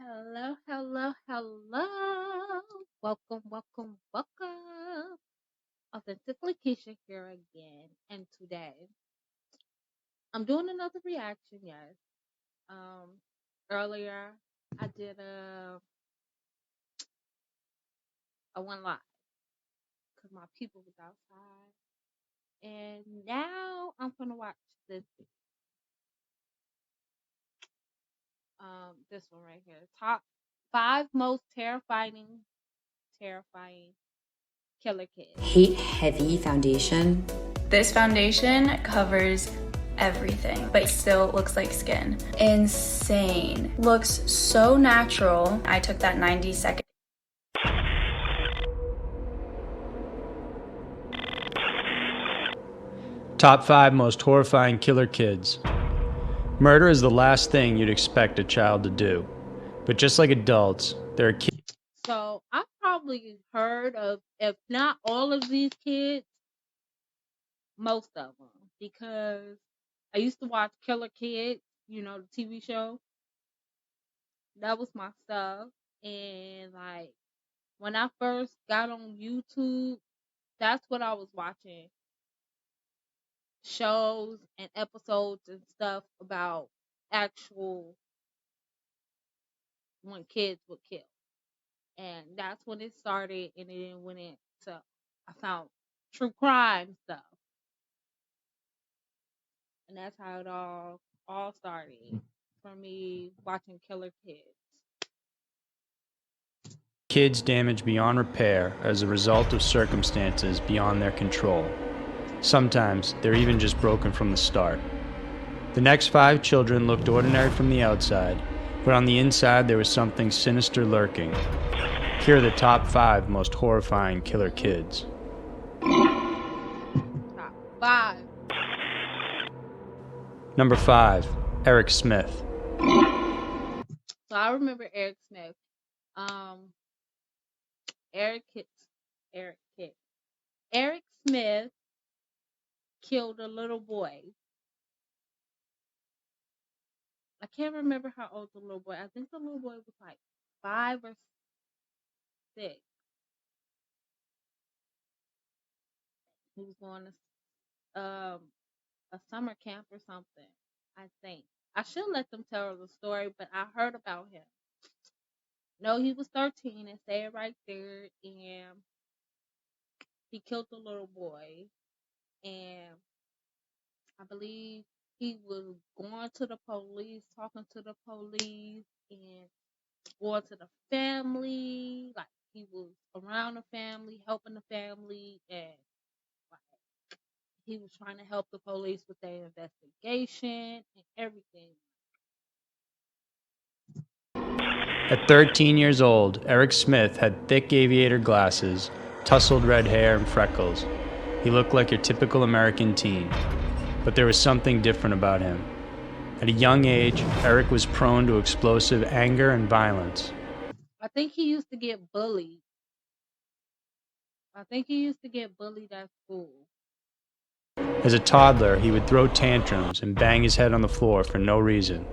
Hello, hello, hello. Welcome. Authentically Keisha here again. And today I'm doing another reaction, yes. Um Earlier I did a one live because my people was outside. And now I'm gonna watch this this one right here. Top five most terrifying killer kids. Hate heavy foundation. This foundation covers everything, but it still looks like skin. Insane. Looks so natural. I took that 90-second. Top 5 most horrifying killer kids. Murder is the last thing you'd expect a child to do. But just like adults, there are kids. So I've probably heard of, if not all of these kids, most of them, because I used to watch Killer Kids, the TV show. That was my stuff. And like when I first got on YouTube, that's what I was watching. Shows and episodes and stuff about actual when kids would kill. And that's when it started, and then went into I found true crime stuff. And that's how it all started for me watching Killer Kids. Kids damaged beyond repair as a result of circumstances beyond their control. Sometimes they're even just broken from the start. The next 5 children looked ordinary from the outside, but on the inside there was something sinister lurking. Here are the top 5 most horrifying killer kids. Top 5. Number 5, Eric Smith. So I remember Eric Smith. Eric Kit, Eric Kit. Eric Smith killed a little boy. I can't remember how old the little boy. I think the little boy was like 5 or 6. He was going to a summer camp or something, I think. I should let them tell the story, but I heard about him. No, he was 13 and say it right there, and he killed the little boy. And I believe he was going to the police, talking to the police, and going to the family. Like he was around the family, helping the family, and like he was trying to help the police with their investigation and everything. At 13 years old, Eric Smith had thick aviator glasses, tousled red hair, and freckles. He looked like your typical American teen. But there was something different about him. At a young age, Eric was prone to explosive anger and violence. I think he used to get bullied. At school. As a toddler, he would throw tantrums and bang his head on the floor for no reason.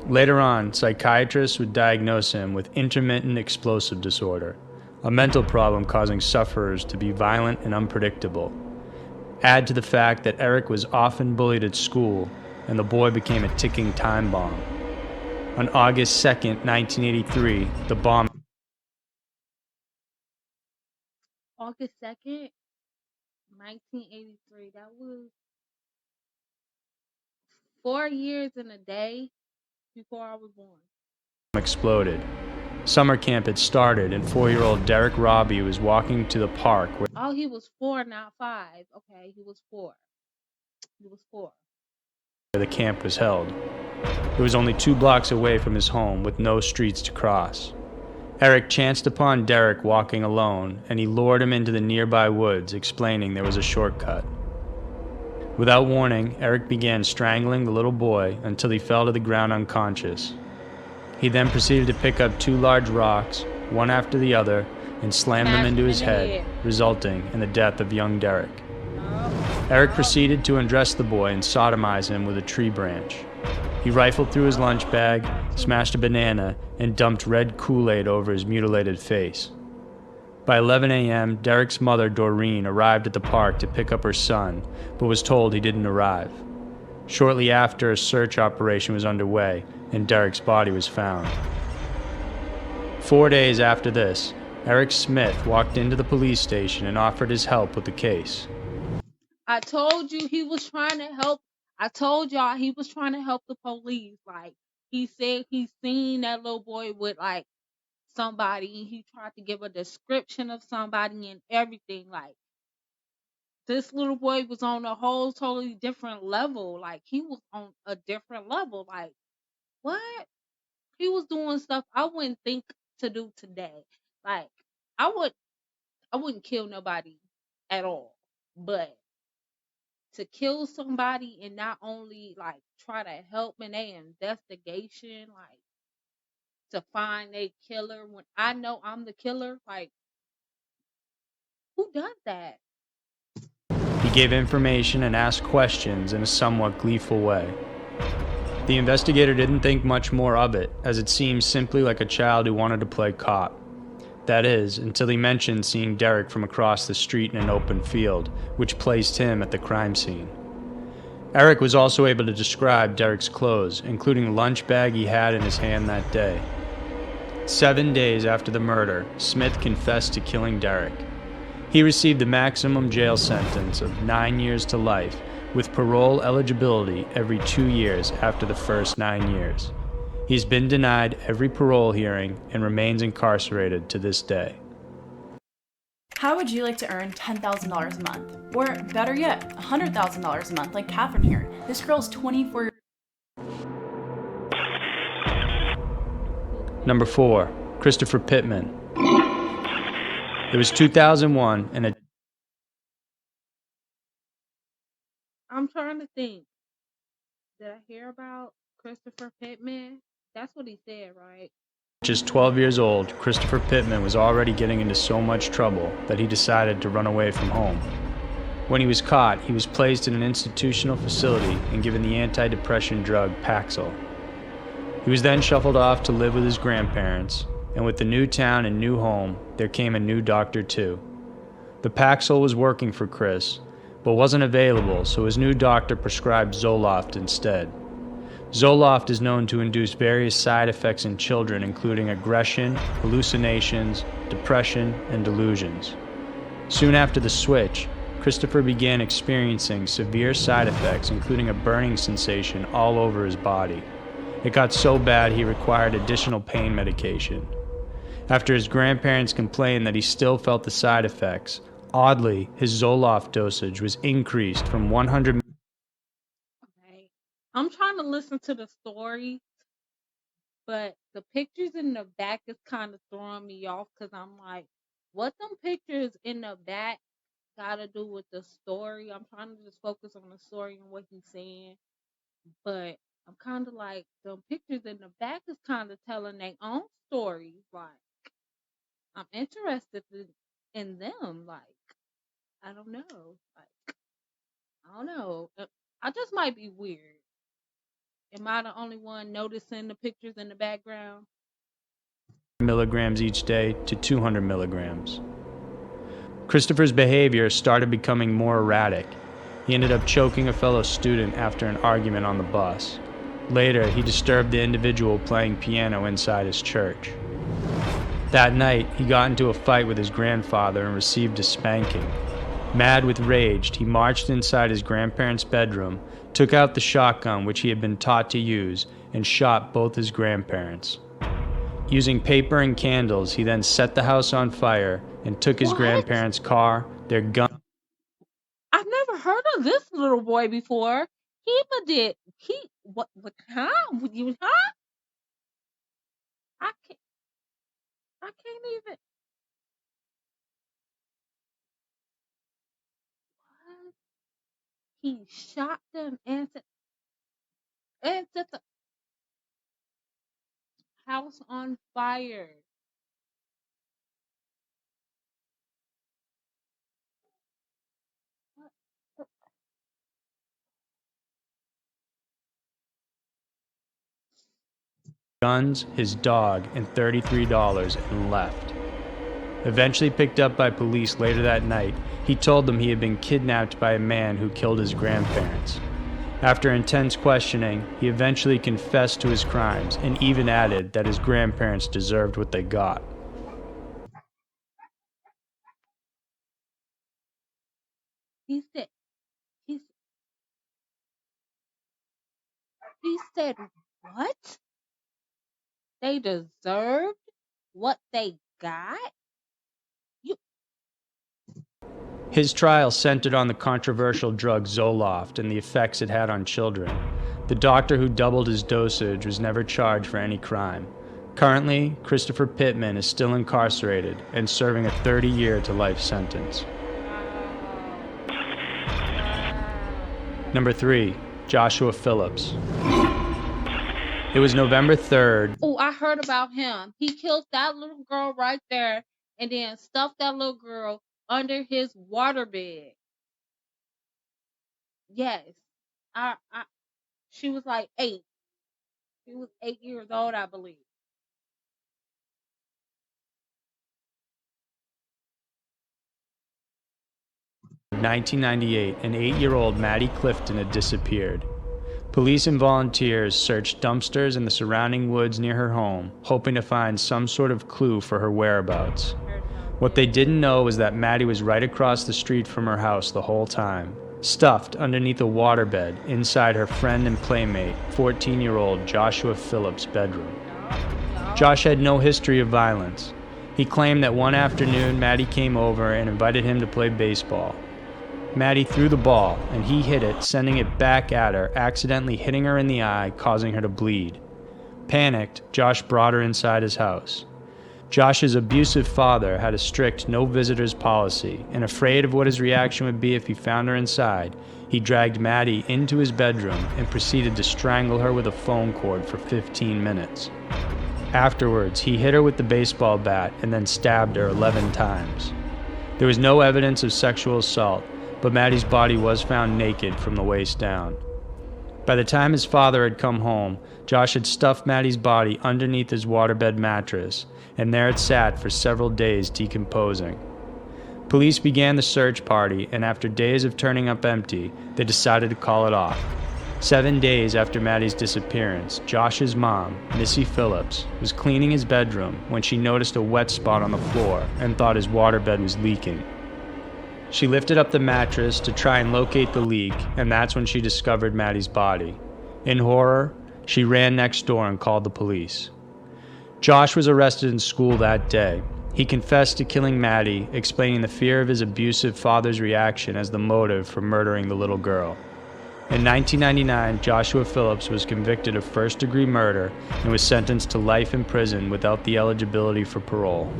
Later on, psychiatrists would diagnose him with intermittent explosive disorder, a mental problem causing sufferers to be violent and unpredictable. Add to the fact that Eric was often bullied at school, and the boy became a ticking time bomb. On August 2nd, 1983, the bomb August 2nd, 1983. That was 4 years and a day before I was born. exploded. Summer camp had started, and 4-year-old Derek Robbie was walking to the park where Oh, he was 4, not 5. Okay, he was 4. the camp was held. It was only 2 blocks away from his home with no streets to cross. Eric chanced upon Derek walking alone, and he lured him into the nearby woods, explaining there was a shortcut. Without warning, Eric began strangling the little boy until he fell to the ground unconscious. He then proceeded to pick up 2 large rocks, one after the other, and slam them into his head, resulting in the death of young Derek. Eric proceeded to undress the boy and sodomize him with a tree branch. He rifled through his lunch bag, smashed a banana, and dumped red Kool-Aid over his mutilated face. By 11 a.m., Derek's mother, Doreen, arrived at the park to pick up her son, but was told he didn't arrive. Shortly after, a search operation was underway, and Derek's body was found. 4 days after this, Eric Smith walked into the police station and offered his help with the case. I told you he was trying to help. I told y'all he was trying to help the police. Like, he said he seen that little boy with like somebody. He tried to give a description of somebody and everything. Like, this little boy was on a whole totally different level. Like, he was on a different level. Like, what? He was doing stuff I wouldn't think to do today. Like, I would I wouldn't kill nobody at all. But to kill somebody and not only like try to help in their investigation, like to find a killer when I know I'm the killer, like who does that? He gave information and asked questions in a somewhat gleeful way. The investigator didn't think much more of it, as it seemed simply like a child who wanted to play cop. That is, until he mentioned seeing Derek from across the street in an open field, which placed him at the crime scene. Eric was also able to describe Derek's clothes, including the lunch bag he had in his hand that day. 7 days after the murder, Smith confessed to killing Derek. He received the maximum jail sentence of 9 years to life, with parole eligibility every 2 years after the first 9 years. He's been denied every parole hearing and remains incarcerated to this day. How would you like to earn $10,000 a month? Or better yet, $100,000 a month like Catherine here. This girl's 24. Number 4, Christopher Pittman. It was 2001 and I'm trying to think. Did I hear about Christopher Pittman? That's what he said, right? just 12 years old, Christopher Pittman was already getting into so much trouble that he decided to run away from home. When he was caught, he was placed in an institutional facility and given the antidepressant drug Paxil. He was then shuffled off to live with his grandparents, and with the new town and new home, there came a new doctor too. The Paxil was working for Chris, but wasn't available, so his new doctor prescribed Zoloft instead. Zoloft is known to induce various side effects in children, including aggression, hallucinations, depression, and delusions. Soon after the switch, Christopher began experiencing severe side effects, including a burning sensation all over his body. It got so bad he required additional pain medication. After his grandparents complained that he still felt the side effects, oddly, his Zoloft dosage was increased from 100 Okay. I'm trying to listen to the story, but the pictures in the back is kind of throwing me off because I'm like, what them pictures in the back got to do with the story? I'm trying to just focus on the story and what he's saying, but I'm kind of like, the pictures in the back is kind of telling their own stories. Like, I'm interested in them. Like, I don't know. Like, I don't know. I just might be weird. Am I the only one noticing the pictures in the background? milligrams each day to 200 milligrams. Christopher's behavior started becoming more erratic. He ended up choking a fellow student after an argument on the bus. Later, he disturbed the individual playing piano inside his church. That night, he got into a fight with his grandfather and received a spanking. Mad with rage, he marched inside his grandparents' bedroom, took out the shotgun which he had been taught to use, and shot both his grandparents. Using paper and candles, he then set the house on fire and took his What? grandparents' car, their gun. I've never heard of this little boy before. What, huh? Huh? I can't, I can't even. What? He shot them and set the house on fire. What? guns, his dog, and $33 and left. Eventually picked up by police later that night, he told them he had been kidnapped by a man who killed his grandparents. After intense questioning, he eventually confessed to his crimes and even added that his grandparents deserved what they got. He said, he, he said, what? They deserved what they got? You, His trial centered on the controversial drug Zoloft and the effects it had on children. The doctor who doubled his dosage was never charged for any crime. Currently, Christopher Pittman is still incarcerated and serving a 30-year to life sentence. Number 3, Joshua Phillips. It was November 3rd. Oh, I heard about him. He killed that little girl right there and then stuffed that little girl under his waterbed. Yes. I she was like 8. She was 8 years old, I believe. 1998, an 8-year-old Maddie Clifton had disappeared. Police and volunteers searched dumpsters in the surrounding woods near her home, hoping to find some sort of clue for her whereabouts. What they didn't know was that Maddie was right across the street from her house the whole time, stuffed underneath a waterbed inside her friend and playmate, 14-year-old Joshua Phillips' bedroom. Josh had no history of violence. He claimed that one afternoon Maddie came over and invited him to play baseball. Maddie threw the ball, and he hit it, sending it back at her, accidentally hitting her in the eye, causing her to bleed. Panicked, Josh brought her inside his house. Josh's abusive father had a strict no visitors policy, and afraid of what his reaction would be if he found her inside, he dragged Maddie into his bedroom and proceeded to strangle her with a phone cord for 15 minutes. Afterwards, he hit her with the baseball bat and then stabbed her 11 times. There was no evidence of sexual assault, but Maddie's body was found naked from the waist down. By the time his father had come home, Josh had stuffed Maddie's body underneath his waterbed mattress, and there it sat for several days decomposing. Police began the search party, and after days of turning up empty, they decided to call it off. 7 days after Maddie's disappearance, Josh's mom, Missy Phillips, was cleaning his bedroom when she noticed a wet spot on the floor and thought his waterbed was leaking. She lifted up the mattress to try and locate the leak, and that's when she discovered Maddie's body. In horror, she ran next door and called the police. Josh was arrested in school that day. He confessed to killing Maddie, explaining the fear of his abusive father's reaction as the motive for murdering the little girl. In 1999, Joshua Phillips was convicted of first-degree murder and was sentenced to life in prison without the eligibility for parole.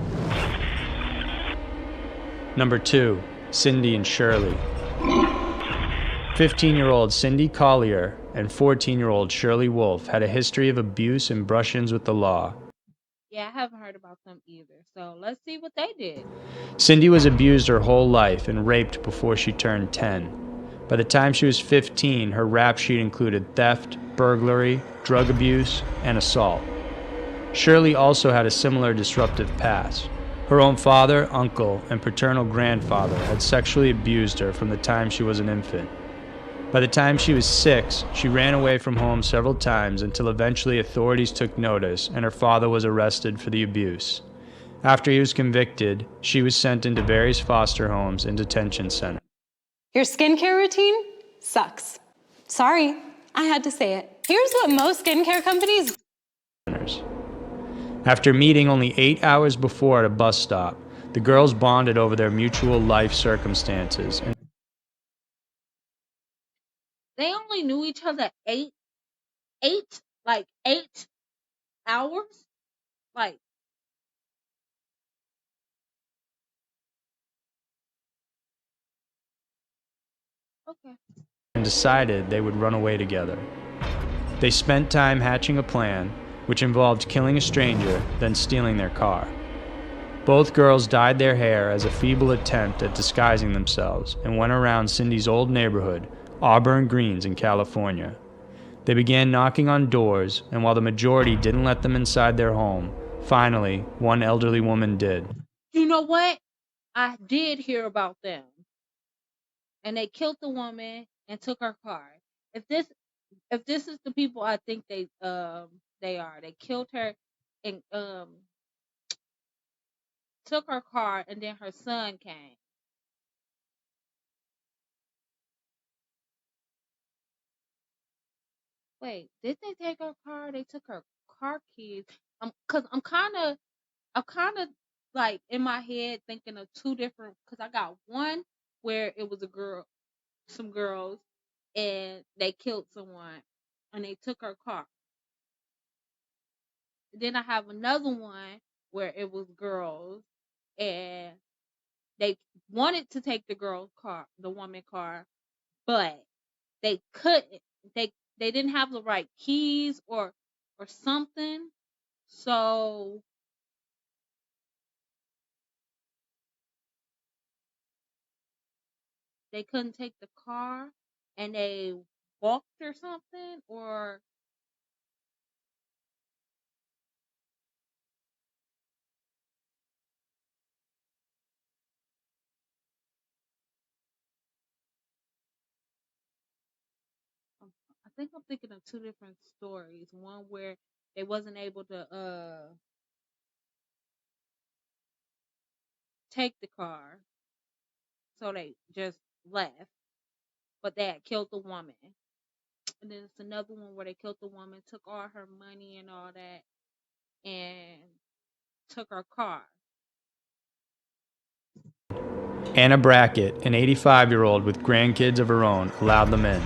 Number 2, Cindy and Shirley. 15-year-old Cindy Collier and 14-year-old Shirley Wolf had a history of abuse and brush-ins with the law. Yeah, I haven't heard about them either. So let's see what they did. Cindy was abused her whole life and raped before she turned 10. By the time she was 15, her rap sheet included theft, burglary, drug abuse, and assault. Shirley also had a similar disruptive past. Her own father, uncle, and paternal grandfather had sexually abused her from the time she was an infant. By the time she was 6, she ran away from home several times until eventually authorities took notice and her father was arrested for the abuse. After he was convicted, she was sent into various foster homes and detention centers. Your skincare routine sucks. Sorry, I had to say it. Here's what most skincare companies. After meeting only 8 hours before at a bus stop, the girls bonded over their mutual life circumstances. They only knew each other 8 hours? Like, okay. And decided they would run away together. They spent time hatching a plan, which involved killing a stranger, then stealing their car. Both girls dyed their hair as a feeble attempt at disguising themselves and went around Cindy's old neighborhood, Auburn Greens in California. They began knocking on doors, and while the majority didn't let them inside their home, finally, one elderly woman did. You know what? I did hear about them. And they killed the woman and took her car. If this is the people I think they are. They killed her and took her car, and then her son came. Wait, did they take her car? They took her car keys. Cause I'm kind of like in my head thinking of two different. Cause I got one where it was some girls, and they killed someone, and they took her car. Then I have another one where it was girls, and they wanted to take the girl's car, the woman car, but they couldn't. They didn't have the right keys or something, so they couldn't take the car, and they walked or something, or um, I think I'm thinking of two different stories. One where they wasn't able to take the car, so they just left, but they had killed the woman. And then it's another one where they killed the woman, took all her money and all that, and took her car. Anna Brackett, an 85-year-old with grandkids of her own, allowed them in.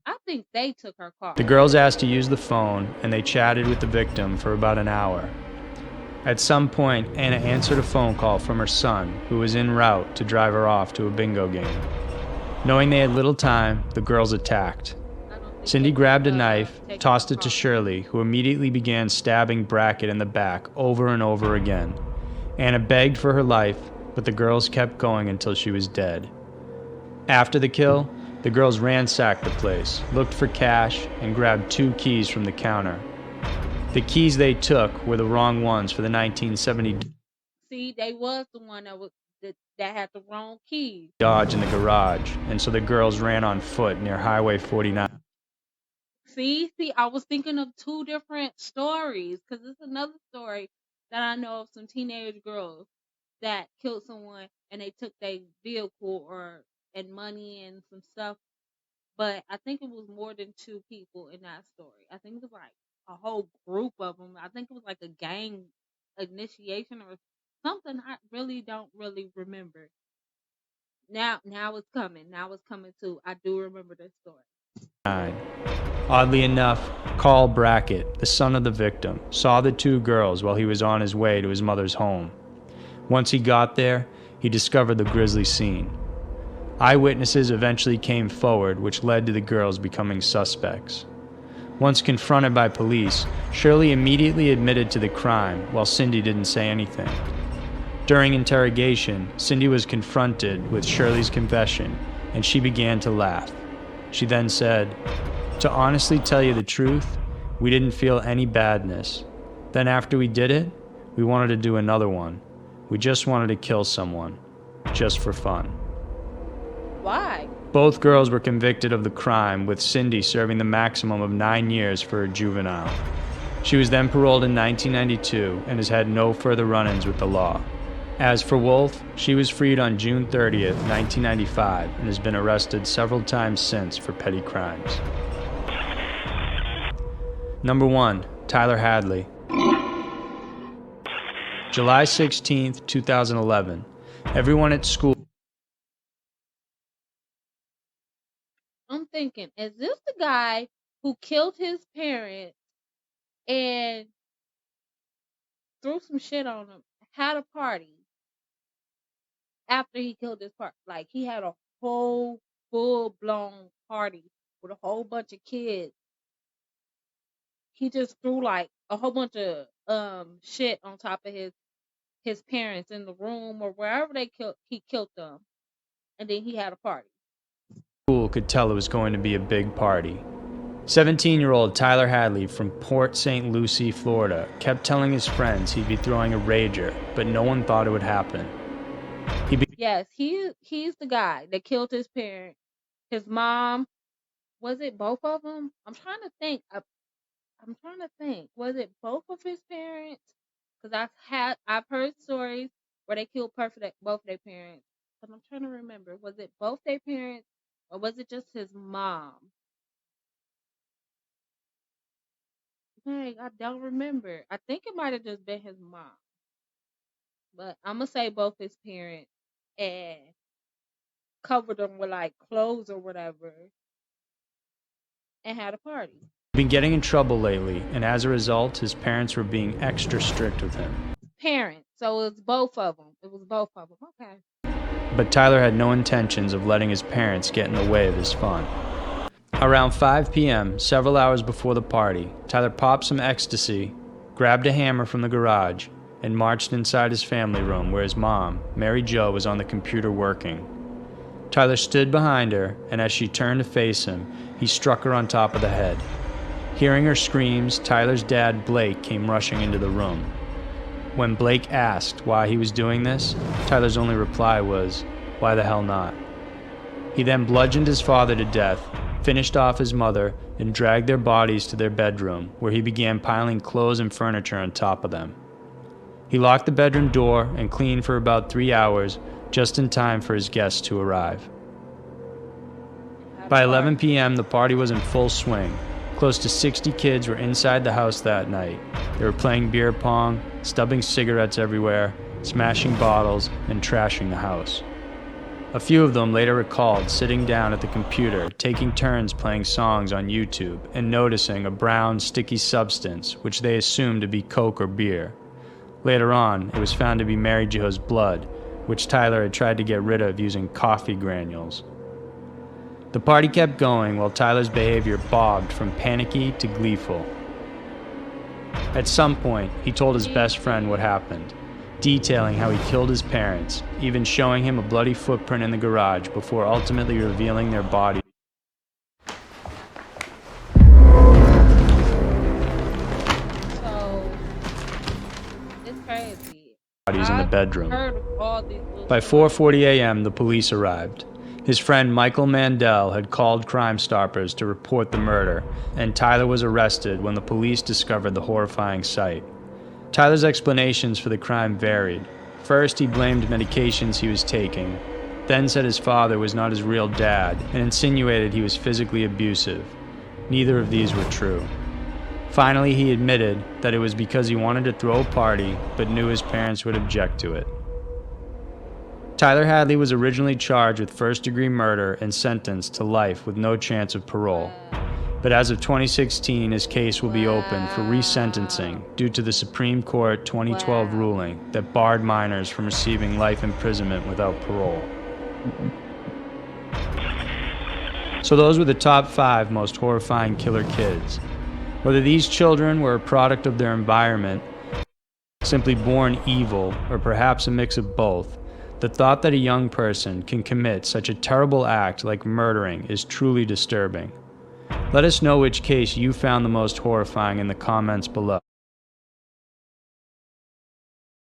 I think they took her car. The girls asked to use the phone, and they chatted with the victim for about an hour. At some point, Anna answered a phone call from her son, who was en route to drive her off to a bingo game. Knowing they had little time, the girls attacked. Cindy grabbed a knife, tossed it to Shirley, who immediately began stabbing Brackett in the back over and over again. Anna begged for her life, but the girls kept going until she was dead. After the kill, the girls ransacked the place, looked for cash, and grabbed 2 keys from the counter. The keys they took were the wrong ones for the 1970 See, they was the one that had the wrong keys. Dodge in the garage, and so the girls ran on foot near Highway 49. See, I was thinking of two different stories, because it's another story that I know of some teenage girls that killed someone, and they took their vehicle and money and some stuff. But I think it was more than 2 people in that story. I think it was like a whole group of them. I think it was like a gang initiation or something. I really don't really remember. Now it's coming. Now it's coming too. I do remember this story. Oddly enough, Carl Brackett, the son of the victim, saw the 2 girls while he was on his way to his mother's home. Once he got there, he discovered the grisly scene. Eyewitnesses eventually came forward, which led to the girls becoming suspects. Once confronted by police, Shirley immediately admitted to the crime, while Cindy didn't say anything. During interrogation, Cindy was confronted with Shirley's confession, and she began to laugh. She then said, "To honestly tell you the truth, we didn't feel any badness. Then after we did it, we wanted to do another one. We just wanted to kill someone, just for fun." Why? Both girls were convicted of the crime, with Cindy serving the maximum of 9 years for a juvenile. She was then paroled in 1992 and has had no further run-ins with the law. As for Wolf, she was freed on June 30th, 1995, and has been arrested several times since for petty crimes. Number 1. Tyler Hadley. July 16th, 2011. Everyone at school. I'm thinking, is this the guy who killed his parents and threw some shit on them, had a party after he killed his part? Like, he had a whole full-blown party with a whole bunch of kids. He just threw like a whole bunch of shit on top of his parents in the room or wherever he killed them, and then he had a party. School could tell it was going to be a big party. 17-year-old Tyler Hadley from Port St. Lucie, Florida, kept telling his friends he'd be throwing a rager, but no one thought it would happen. Yes, he's the guy that killed his parents. His mom, was it both of them? I'm trying to think. I'm trying to think. Was it both of his parents? Because I've heard stories where they killed both their parents. But I'm trying to remember. Was it both their parents or was it just his mom? Dang, I don't remember. I think it might have just been his mom. But I'm gonna say both his parents and covered them with like clothes or whatever and had a party. Been getting in trouble lately, and as a result, his parents were being extra strict with him. Parents, so it's both of them. It was both of them. Okay. But Tyler had no intentions of letting his parents get in the way of his fun. Around 5 p.m., several hours before the party, Tyler popped some ecstasy, grabbed a hammer from the garage, and marched inside his family room where his mom, Mary Jo, was on the computer working. Tyler stood behind her, and as she turned to face him, he struck her on top of the head. Hearing her screams, Tyler's dad, Blake, came rushing into the room. When Blake asked why he was doing this, Tyler's only reply was, "Why the hell not?" He then bludgeoned his father to death, finished off his mother, and dragged their bodies to their bedroom, where he began piling clothes and furniture on top of them. He locked the bedroom door and cleaned for about 3 hours, just in time for his guests to arrive. By 11 p.m., the party was in full swing. Close to 60 kids were inside the house that night. They were playing beer pong, stubbing cigarettes everywhere, smashing bottles, and trashing the house. A few of them later recalled sitting down at the computer, taking turns playing songs on YouTube, and noticing a brown, sticky substance, which they assumed to be Coke or beer. Later on, it was found to be Mary Jo's blood, which Tyler had tried to get rid of using coffee granules. The party kept going while Tyler's behavior bobbed from panicky to gleeful. At some point, he told his best friend what happened, detailing how he killed his parents, even showing him a bloody footprint in the garage before ultimately revealing their bodies. So it's crazy. In the bedroom. Heard of all these By 4:40 a.m., the police arrived. His friend Michael Mandel had called Crime Stoppers to report the murder, and Tyler was arrested when the police discovered the horrifying sight. Tyler's explanations for the crime varied. First, he blamed medications he was taking, then said his father was not his real dad, and insinuated he was physically abusive. Neither of these were true. Finally, he admitted that it was because he wanted to throw a party, but knew his parents would object to it. Tyler Hadley was originally charged with first-degree murder and sentenced to life with no chance of parole. But as of 2016, his case will be open for resentencing due to the Supreme Court 2012 ruling that barred minors from receiving life imprisonment without parole. So those were the top 5 most horrifying killer kids. Whether these children were a product of their environment, simply born evil, or perhaps a mix of both, the thought that a young person can commit such a terrible act like murdering is truly disturbing. Let us know which case you found the most horrifying in the comments below.